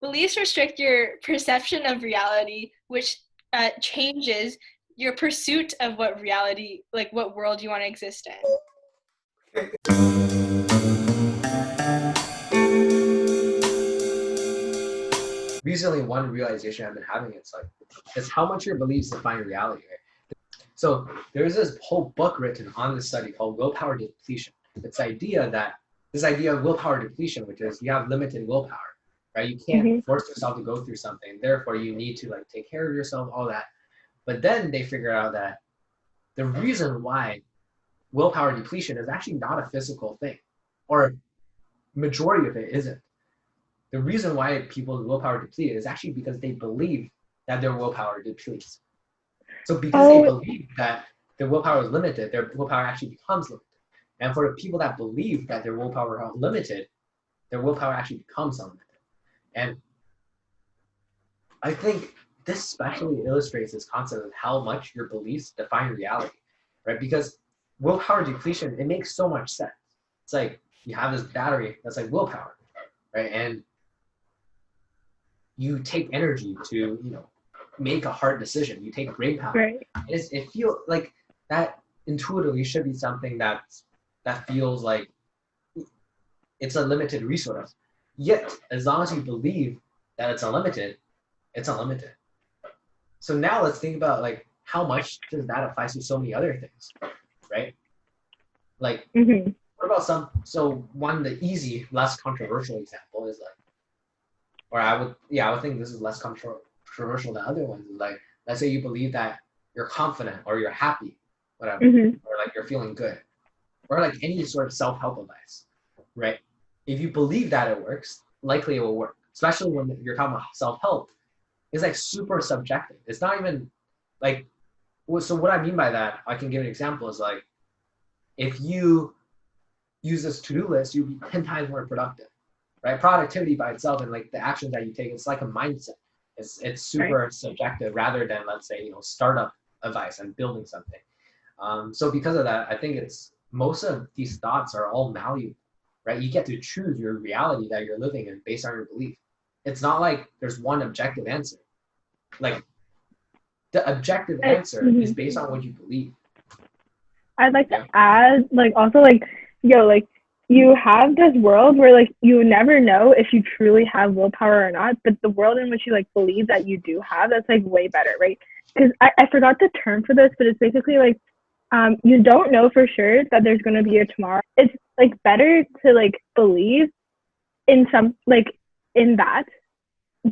Beliefs restrict your perception of reality, which changes your pursuit of what reality, like what world you want to exist in. Recently, one realization I've been having it's how much your beliefs define reality. Right? So there's this whole book written on this study called willpower depletion. It's this idea of willpower depletion, which is you have limited willpower, right? You can't Mm-hmm. force yourself to go through something. Therefore, you need to like take care of yourself, all that. But then they figure out that the reason why willpower depletion is actually not a physical thing, or majority of it isn't. The reason why people's willpower depleted is actually because they believe that their willpower depletes. So because they Oh, believe that their willpower is limited, their willpower actually becomes limited. And for the people that believe that their willpower is limited, their willpower actually becomes unlimited. And I think this especially illustrates this concept of how much your beliefs define reality, right? Because willpower depletion, it makes so much sense. It's like you have this battery that's like willpower, right? And you take energy to, make a hard decision. You take brain power. right. It feels like that intuitively should be something that feels like it's a limited resource. Yet, as long as you believe that it's unlimited, it's unlimited. So now let's think about like how much does that apply to so many other things, right? Like, Mm-hmm. what about the easy, less controversial example is like, or I would think this is less controversial than other ones. Is like, let's say you believe that you're confident or you're happy, whatever, Mm-hmm. or like you're feeling good, or like any sort of self-help advice, right? If you believe that it works, likely it will work. Especially when you're talking about self-help, it's like super subjective. It's not even like. So what I mean by that, I can give an example. Is like if you use this to-do list, you'll be 10 times more productive, right? Productivity by itself and like the actions that you take, it's like a mindset. It's Right. super subjective rather than, let's say, startup advice and building something. So because of that, I think it's most of these thoughts are all malleable, right? You get to choose your reality that you're living in based on your belief. It's not like there's one objective answer. Like the objective answer is Mhm. based on what you believe. I'd like to Yeah. add, like, also, like, yo, like, you have this world where, like, you never know if you truly have willpower or not, but the world in which you, like, believe that you do have, that's, like, way better, right? Because I forgot the term for this, but it's basically, like, you don't know for sure that there's going to be a tomorrow. It's, like, better to, like, believe in some, like, in that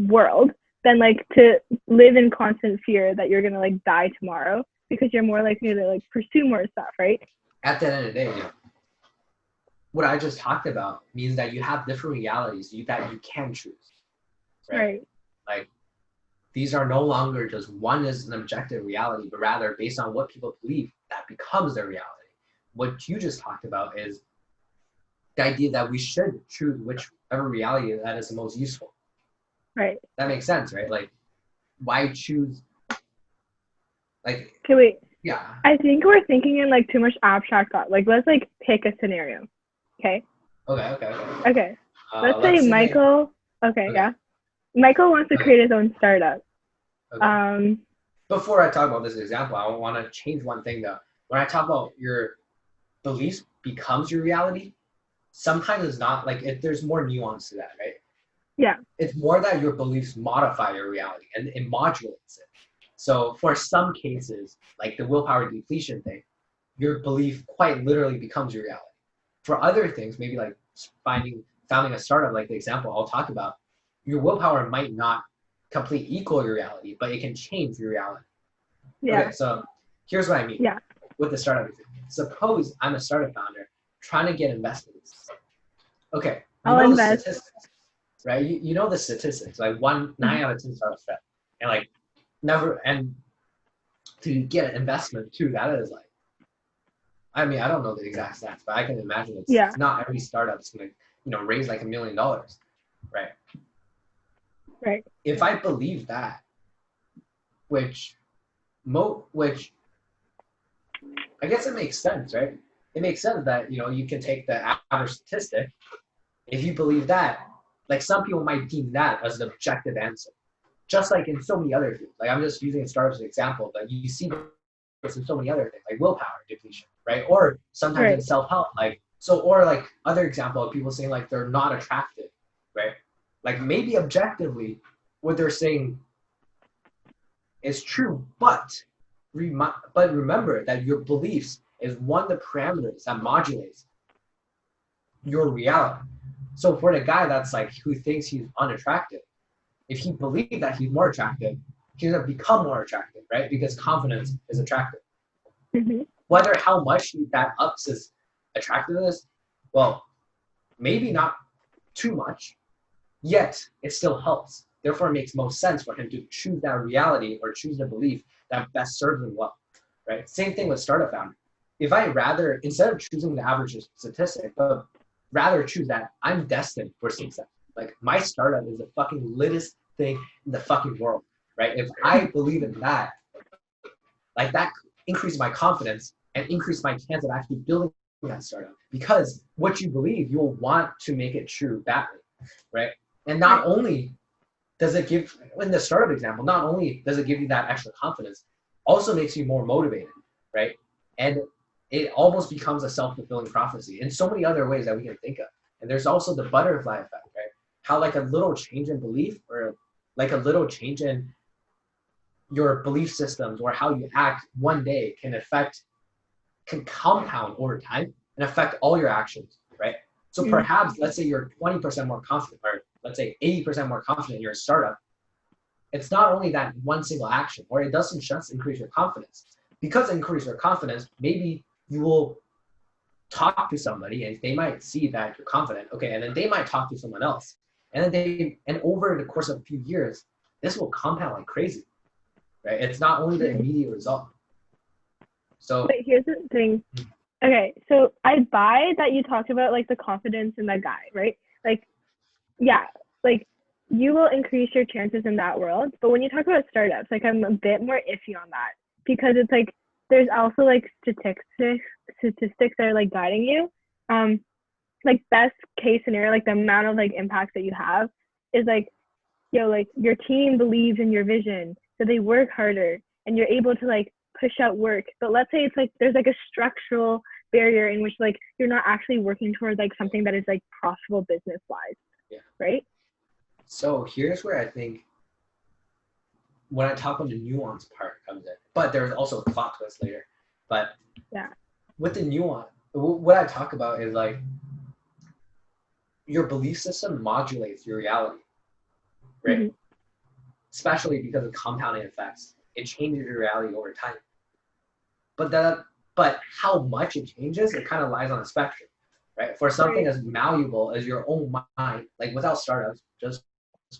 world than like to live in constant fear that you're gonna like die tomorrow because you're more likely to like pursue more stuff, right? At the end of the day, what I just talked about means that you have different realities that you can choose, right? Right. Like these are no longer just one is an objective reality, but rather based on what people believe, that becomes their reality. What you just talked about is the idea that we should choose whichever reality that is the most useful. Right. That makes sense, right? Like, why choose? Like, Okay, wait. yeah. I think we're thinking in like too much abstract thought. Like, let's like pick a scenario. Okay. Okay. Okay. Let's say Let's say, Michael. Okay. okay, Yeah. Michael wants to okay, create his own startup. okay. Um. Before I talk about this example, I want to change one thing though. When I talk about your beliefs becomes your reality, sometimes it's not like there's more nuance to that, right? Yeah. It's more that your beliefs modify your reality and it modulates it. So for some cases, like the willpower depletion thing, your belief quite literally becomes your reality. For other things, maybe like founding a startup, like the example I'll talk about, your willpower might not completely equal your reality, but it can change your reality. Okay, Yeah. so here's what I mean Yeah. with the startup. Suppose I'm a startup founder trying to get investments. Okay, you I'll know the invest. statistics, right? You know the statistics, like 9 out of 10 startups fail. And like never, and to get an investment too, that is like, I mean, I don't know the exact stats, but I can imagine Yeah. it's not every startup's gonna, raise like $1 million, right? Right. If I believe that, which which I guess it makes sense, right? It makes sense that you can take the average statistic. If you believe that, Like some people might deem that as an objective answer. Just like in so many other fields. Like I'm just using startups as an example, but you see this in so many other things, like willpower depletion, right? Or sometimes in self-help, like or like other example of people saying like they're not attractive, right? Like maybe objectively what they're saying is true, but remember that your beliefs is one of the parameters that modulates your reality. So for the guy that's like who thinks he's unattractive, if he believes that he's more attractive, he's gonna become more attractive, right? Because confidence is attractive. Mm-hmm. Whether how much that ups his attractiveness, well, maybe not too much, yet it still helps. Therefore, it makes most sense for him to choose that reality or choose the belief that best serves him well, right? Same thing with startup founder. If I rather, instead of choosing the average statistic, but rather choose that I'm destined for success. Like my startup is the fucking littest thing in the fucking world, right? If I believe in that, like that increases my confidence and increase my chance of actually building that startup. Because what you believe, you'll want to make it true badly, right? And not only does it give, in the startup example, not only does it give you that extra confidence, also makes you more motivated, right? And it almost becomes a self-fulfilling prophecy in so many other ways that we can think of. And there's also the butterfly effect, right? How like a little change in belief or like a little change in your belief systems or how you act one day can compound over time and affect all your actions, right? So perhaps let's say you're 20% more confident, or let's say 80% more confident in your startup. It's not only that one single action, or it doesn't just increase your confidence. Because it increases your confidence, maybe you will talk to somebody and they might see that you're confident, okay, and then they might talk to someone else. And then over the course of a few years, this will compound like crazy, right? It's not only the immediate result. So but here's the thing. Okay, so I buy that you talked about like the confidence in the guy, right? Like, yeah, like you will increase your chances in that world. But when you talk about startups, like I'm a bit more iffy on that because it's like there's also like statistics that are like guiding you. Like best case scenario, like the amount of like impacts that you have is like, like your team believes in your vision, so they work harder and you're able to like push out work. But let's say it's like there's like a structural barrier in which like you're not actually working towards like something that is like profitable business wise, right? So here's where I think when I talk about the nuance part comes in, but there's also a plot twist later. But with the nuance, what I talk about is like your belief system modulates your reality, right? Mm-hmm. Especially because of compounding effects. It changes your reality over time. But how much it changes, it kind of lies on a spectrum, right? For something as malleable as your own mind, like without startups, just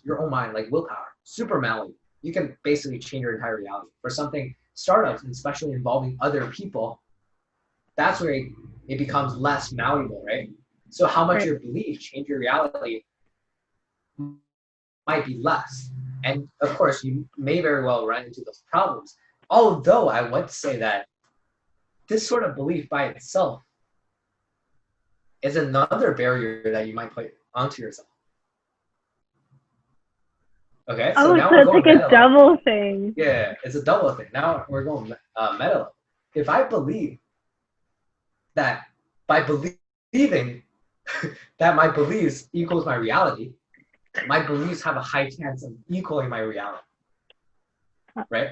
your own mind, like willpower, super malleable. You can basically change your entire reality. For something startups, and especially involving other people, that's where it becomes less malleable, right? So how much your belief change your reality might be less. And of course, you may very well run into those problems. Although I would say that this sort of belief by itself is another barrier that you might put onto yourself. Okay, so now we're going it's like a double thing. Yeah, it's a double thing. Now we're going meta level. If I believe that by believing that my beliefs equals my reality, my beliefs have a high chance of equaling my reality, right?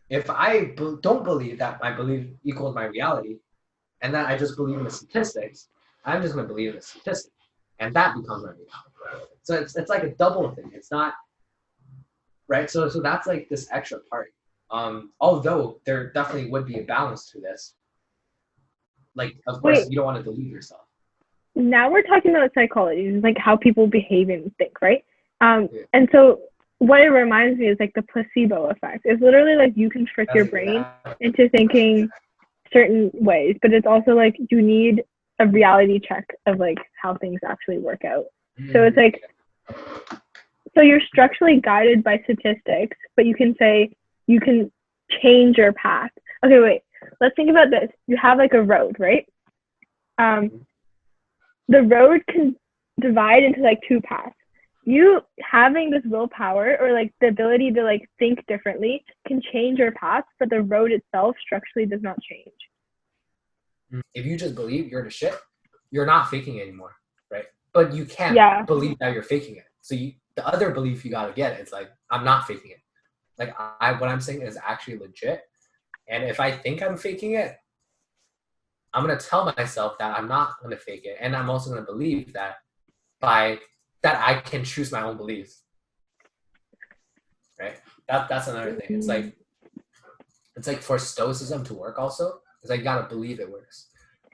If I don't believe that my belief equals my reality, and that I just believe in the statistics, I'm just going to believe in the statistics, and that becomes my reality. So it's like a double thing. It's not, right? So that's like this extra part. Although there definitely would be a balance to this. Like, of course, you don't want to delude yourself. Now we're talking about psychology, like how people behave and think, right? And so what it reminds me is like the placebo effect. It's literally like you can trick your brain into thinking certain ways, but it's also like you need a reality check of like how things actually work out. So it's like, so you're structurally guided by statistics, but you can say you can change your path. Okay, wait, let's think about this. You have like a road, right? The road can divide into like two paths. You having this willpower or like the ability to like think differently can change your path, but the road itself structurally does not change. If you just believe you're the shit, you're not faking it anymore, right? But you can't believe that you're faking it. So the other belief you gotta get is like, I'm not faking it. Like what I'm saying is actually legit. And if I think I'm faking it, I'm gonna tell myself that I'm not gonna fake it, and I'm also gonna believe that that I can choose my own beliefs. Right? That's another thing. It's like for stoicism to work also, it's like you gotta believe it works.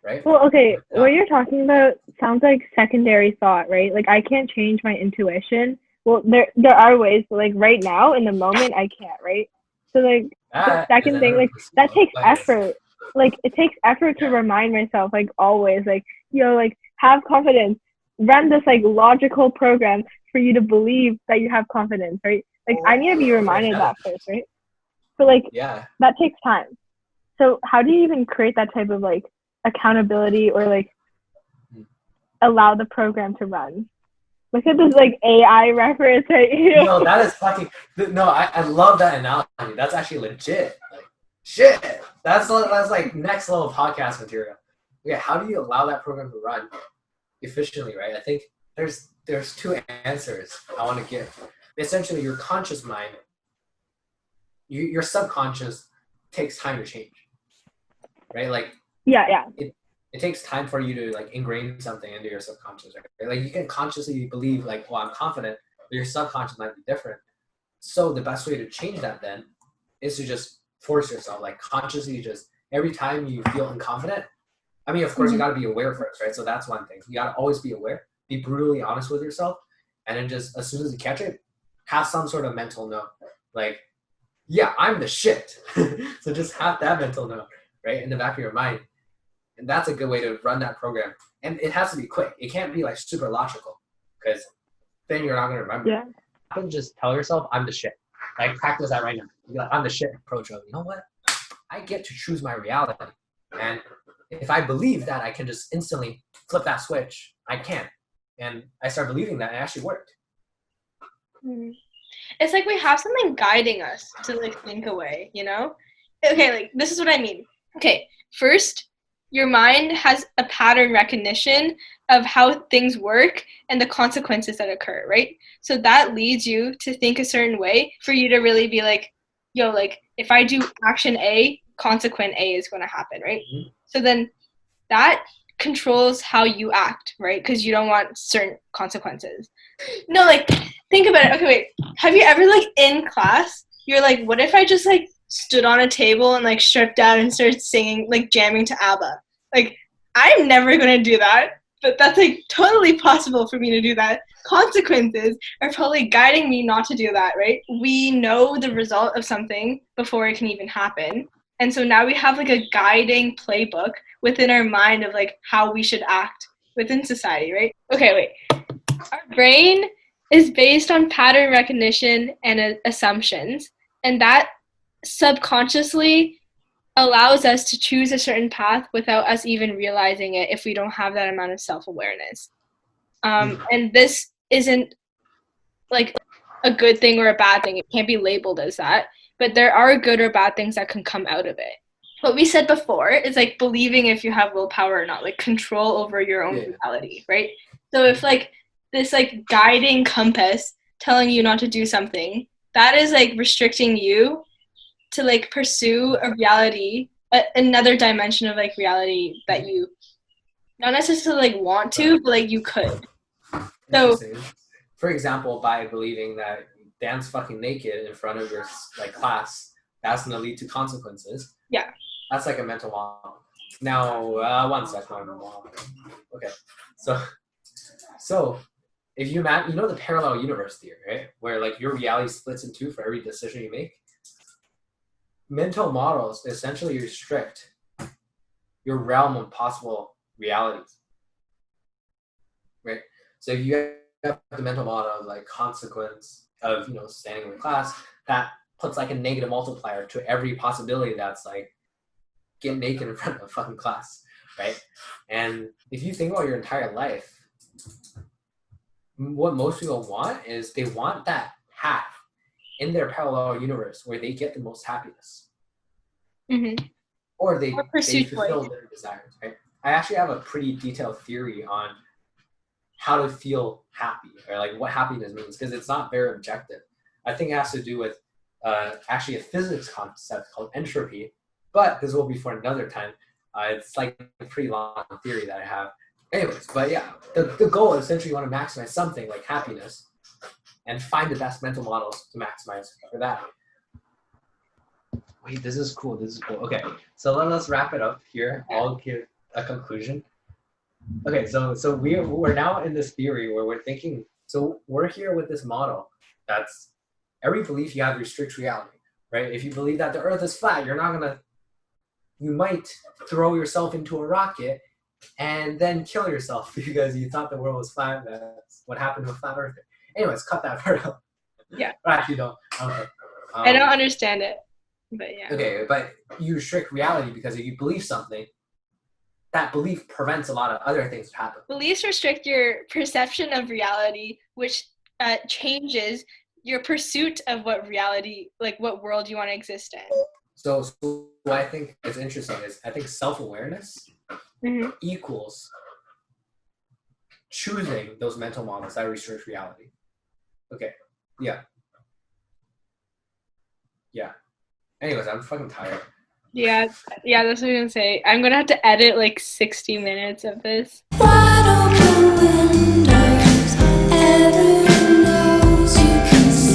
Right? Well, okay, what you're talking about sounds like secondary thought, right? Like I can't change my intuition. Well, there are ways, but like right now in the moment I can't, right? So like the second thing, like that takes effort. Like it takes effort to remind myself, like always, like like have confidence. Run this like logical program for you to believe that you have confidence, right? Like I need to be reminded of that first, right? So like that takes time. So how do you even create that type of like accountability or like allow the program to run? Look at this like AI reference right here. No, that is fucking no. I love that analogy. That's actually legit. Like shit. That's like next level podcast material. Okay, how do you allow that program to run efficiently? Right. I think there's two answers I want to give. Essentially, your conscious mind, your subconscious takes time to change. Right. Like it takes time for you to like ingrain something into your subconscious, right? Like you can consciously believe like, well, I'm confident, but your subconscious might be different. So the best way to change that then is to just force yourself, like consciously just every time you feel unconfident. I mean, of course you gotta be aware first, right? So that's one thing. You gotta always be aware, be brutally honest with yourself, and then just as soon as you catch it, have some sort of mental note. Like, yeah, I'm the shit. So just have that mental note, right? In the back of your mind. And that's a good way to run that program. And it has to be quick. It can't be like super logical because then you're not going to remember. Yeah. You can just tell yourself, I'm the shit. Like practice that right now. Be like, I'm the shit approach of, you know what? I get to choose my reality. And if I believe that I can just instantly flip that switch, I can. And I start believing that it actually worked. It's like we have something guiding us to like think away, you know? Okay, like this is what I mean. Okay, first, your mind has a pattern recognition of how things work and the consequences that occur, right? So that leads you to think a certain way for you to really be like, yo, like if I do action A, consequent A is going to happen, right? Mm-hmm. So then that controls how you act, right? Because you don't want certain consequences. No, like think about it. Okay, wait. Have you ever like in class, you're like, what if I just like stood on a table and like stripped down and started singing, like jamming to ABBA? Like, I'm never gonna do that, but that's like totally possible for me to do that. Consequences are probably guiding me not to do that, right? We know the result of something before it can even happen. And so now we have like a guiding playbook within our mind of like how we should act within society, right? Okay, wait. Our brain is based on pattern recognition and assumptions, and that subconsciously allows us to choose a certain path without us even realizing it if we don't have that amount of self-awareness. And this isn't like a good thing or a bad thing. It can't be labeled as that, but there are good or bad things that can come out of it. What we said before is like believing if you have willpower or not, like control over your own reality, right? So if like this like guiding compass telling you not to do something, that is like restricting you to like pursue a reality, another dimension of like reality that you not necessarily like want to, but like you could. So, for example, by believing that dance fucking naked in front of your like class, that's gonna lead to consequences. Yeah. That's like a mental model. Now, one second. Okay, so if you you know the parallel universe theory, right? Where like your reality splits in two for every decision you make. Mental models essentially restrict your realm of possible realities, right? So if you have the mental model of like consequence of standing in class, that puts like a negative multiplier to every possibility that's like get naked in front of a fucking class, right? And if you think about your entire life, what most people want is they want that hat in their parallel universe where they get the most happiness, Mm-hmm. or Or they pursue fulfill joy. their desires, right? I actually have a pretty detailed theory on how to feel happy, or like what happiness means, because it's not very objective. I think it has to do with actually a physics concept called entropy, but this will be for another time. It's like a pretty long theory that I have. Anyways, but yeah, the goal is essentially you want to maximize something like happiness and find the best mental models to maximize for that. Wait, this is cool. This is cool. Okay, so let's wrap it up here. I'll give a conclusion. Okay, so we're now in this theory where we're thinking. So we're here with this model that's every belief you have restricts reality, right? If you believe that the Earth is flat, you might throw yourself into a rocket and then kill yourself because you thought the world was flat. That's what happened with flat Earth. Anyways, cut that part out. Yeah. Or actually, don't. Okay. I don't understand it, but yeah. Okay, but you restrict reality because if you believe something, that belief prevents a lot of other things to happen. Beliefs restrict your perception of reality, which changes your pursuit of what reality, like what world you want to exist in. So what I think is interesting is I think self-awareness Mm-hmm. equals choosing those mental models that restrict reality. Okay. Yeah. Anyways, I'm fucking tired. Yeah, that's what I'm gonna say. I'm gonna have to edit like 60 minutes of this. Wide open window.